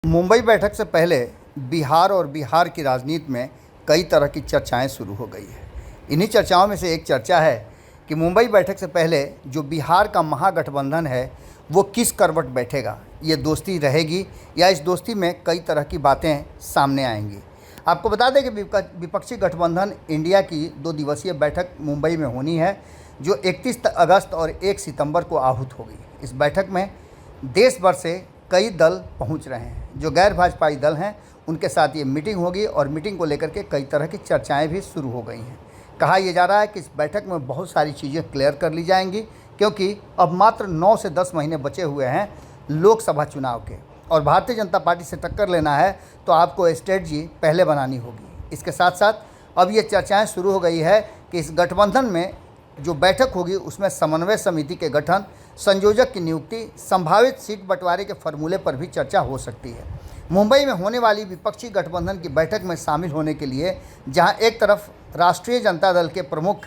मुंबई बैठक से पहले बिहार और बिहार की राजनीति में कई तरह की चर्चाएं शुरू हो गई है। इन्हीं चर्चाओं में से एक चर्चा है कि मुंबई बैठक से पहले जो बिहार का महागठबंधन है वो किस करवट बैठेगा, ये दोस्ती रहेगी या इस दोस्ती में कई तरह की बातें सामने आएंगी। आपको बता दें कि विपक्षी गठबंधन इंडिया की 2 दिवसीय बैठक मुंबई में होनी है, जो 31 अगस्त और 1 सितंबर को आहूत होगी। इस बैठक में देश भर से कई दल पहुंच रहे हैं। जो गैर भाजपाई दल हैं उनके साथ ये मीटिंग होगी और मीटिंग को लेकर के कई तरह की चर्चाएं भी शुरू हो गई हैं। कहा यह जा रहा है कि इस बैठक में बहुत सारी चीज़ें क्लियर कर ली जाएंगी, क्योंकि अब मात्र 9 से 10 महीने बचे हुए हैं लोकसभा चुनाव के, और भारतीय जनता पार्टी से टक्कर लेना है तो आपको स्ट्रेटजी पहले बनानी होगी। इसके साथ साथ अब ये चर्चाएं शुरू हो गई है कि इस गठबंधन में जो बैठक होगी उसमें समन्वय समिति के गठन, संयोजक की नियुक्ति, संभावित सीट बंटवारे के फॉर्मूले पर भी चर्चा हो सकती है। मुंबई में होने वाली विपक्षी गठबंधन की बैठक में शामिल होने के लिए जहां एक तरफ राष्ट्रीय जनता दल के प्रमुख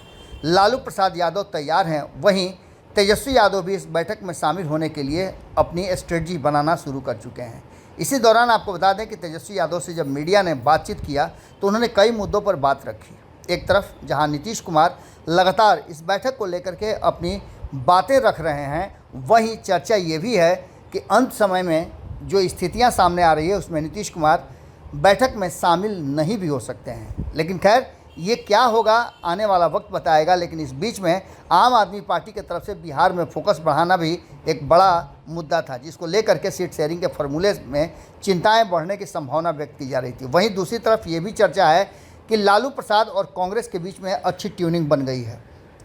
लालू प्रसाद यादव तैयार हैं, वहीं तेजस्वी यादव भी इस बैठक में शामिल होने के लिए अपनी स्ट्रेटजी बनाना शुरू कर चुके हैं। इसी दौरान आपको बता दें कि तेजस्वी यादव से जब मीडिया ने बातचीत किया तो उन्होंने कई मुद्दों पर बात रखी। एक तरफ जहां नीतीश कुमार लगातार इस बैठक को लेकर के अपनी बातें रख रहे हैं, वहीं चर्चा ये भी है कि अंत समय में जो स्थितियां सामने आ रही है उसमें नीतीश कुमार बैठक में शामिल नहीं भी हो सकते हैं। लेकिन खैर ये क्या होगा आने वाला वक्त बताएगा। लेकिन इस बीच में आम आदमी पार्टी की तरफ से बिहार में फोकस बढ़ाना भी एक बड़ा मुद्दा था, जिसको लेकर के सीट शेयरिंग के फॉर्मूले में चिंताएं बढ़ने की संभावना व्यक्त की जा रही थी। वहीं दूसरी तरफ ये भी चर्चा है कि लालू प्रसाद और कांग्रेस के बीच में अच्छी ट्यूनिंग बन गई है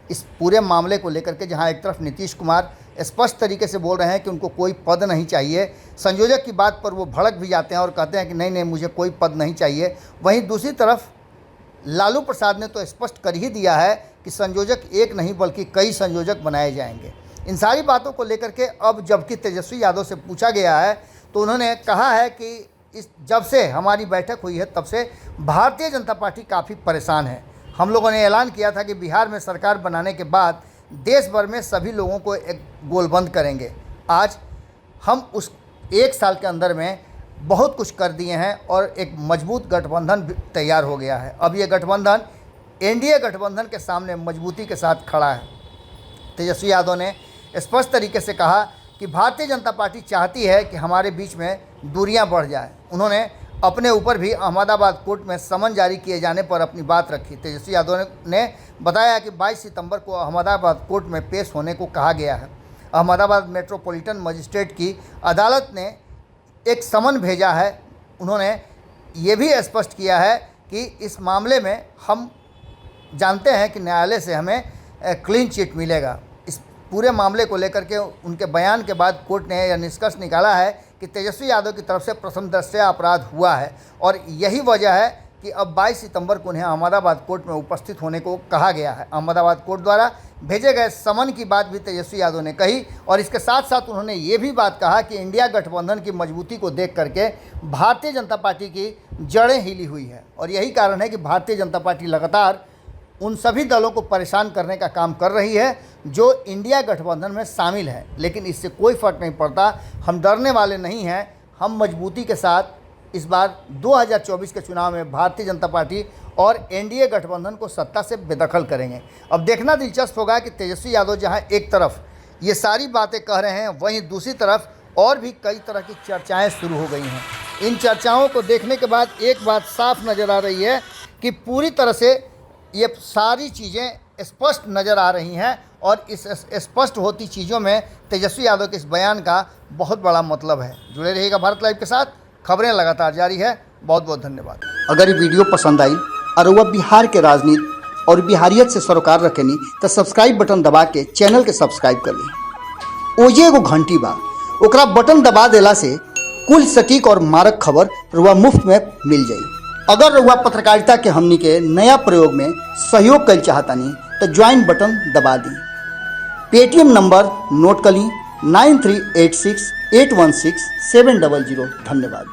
इस पूरे मामले को लेकर के, जहां एक तरफ नीतीश कुमार स्पष्ट तरीके से बोल रहे हैं कि उनको कोई पद नहीं चाहिए, संयोजक की बात पर वो भड़क भी जाते हैं और कहते हैं कि नहीं मुझे कोई पद नहीं चाहिए। वहीं दूसरी तरफ लालू प्रसाद ने तो स्पष्ट कर ही दिया है कि संयोजक एक नहीं बल्कि कई संयोजक बनाए जाएंगे। इन सारी बातों को लेकर के अब जबकि तेजस्वी यादव से पूछा गया है तो उन्होंने कहा है कि जब से हमारी बैठक हुई है तब से भारतीय जनता पार्टी काफ़ी परेशान है। हम लोगों ने ऐलान किया था कि बिहार में सरकार बनाने के बाद देश भर में सभी लोगों को एक गोलबंद करेंगे। आज हम उस 1 साल के अंदर में बहुत कुछ कर दिए हैं और एक मजबूत गठबंधन तैयार हो गया है। अब ये गठबंधन एनडीए गठबंधन के सामने मजबूती के साथ खड़ा है। तेजस्वी यादव ने स्पष्ट तरीके से कहा कि भारतीय जनता पार्टी चाहती है कि हमारे बीच में दूरियां बढ़ जाए। उन्होंने अपने ऊपर भी अहमदाबाद कोर्ट में समन जारी किए जाने पर अपनी बात रखी। तेजस्वी यादव ने बताया कि 22 सितंबर को अहमदाबाद कोर्ट में पेश होने को कहा गया है। अहमदाबाद मेट्रोपॉलिटन मजिस्ट्रेट की अदालत ने एक समन भेजा है। उन्होंने ये भी स्पष्ट किया है कि इस मामले में हम जानते हैं कि न्यायालय से हमें क्लीन चिट मिलेगा। इस पूरे मामले को लेकर के उनके बयान के बाद कोर्ट ने यह निष्कर्ष निकाला है कि तेजस्वी यादव की तरफ से प्रथम दृष्टया अपराध हुआ है और यही वजह है कि अब 22 सितंबर को उन्हें अहमदाबाद कोर्ट में उपस्थित होने को कहा गया है। अहमदाबाद कोर्ट द्वारा भेजे गए समन की बात भी तेजस्वी यादव ने कही और इसके साथ साथ उन्होंने ये भी बात कहा कि इंडिया गठबंधन की मजबूती को देख करके भारतीय जनता पार्टी की जड़ें हिली हुई है और यही कारण है कि भारतीय जनता पार्टी लगातार उन सभी दलों को परेशान करने का काम कर रही है जो इंडिया गठबंधन में शामिल है। लेकिन इससे कोई फ़र्क नहीं पड़ता, हम डरने वाले नहीं हैं। हम मजबूती के साथ इस बार 2024 के चुनाव में भारतीय जनता पार्टी और एनडीए गठबंधन को सत्ता से बेदखल करेंगे। अब देखना दिलचस्प होगा कि तेजस्वी यादव जहां एक तरफ ये सारी बातें कह रहे हैं, वहीं दूसरी तरफ और भी कई तरह की चर्चाएँ शुरू हो गई हैं। इन चर्चाओं को देखने के बाद एक बात साफ नज़र आ रही है कि पूरी तरह से ये सारी चीज़ें स्पष्ट नज़र आ रही हैं और इस स्पष्ट होती चीज़ों में तेजस्वी यादव के इस बयान का बहुत बड़ा मतलब है। जुड़े रहिएगा भारत लाइव के साथ, खबरें लगातार जारी है। बहुत बहुत धन्यवाद। अगर ये वीडियो पसंद आई और वह बिहार के राजनीति और बिहारियत से सरोकार रखेनी तो सब्सक्राइब बटन दबा के चैनल के सब्सक्राइब कर ली। ओजे एगो घंटी बा, ओकरा बटन दबा देला से कुल सटीक और मारक खबर रुआ मुफ्त में मिल जाई। अगर रुआ पत्रकारिता के हमनी के नया प्रयोग में सहयोग कर चाहतानी तो ज्वाइन बटन दबा दी। पेटीएम नंबर नोट कर ली 9386816700। धन्यवाद।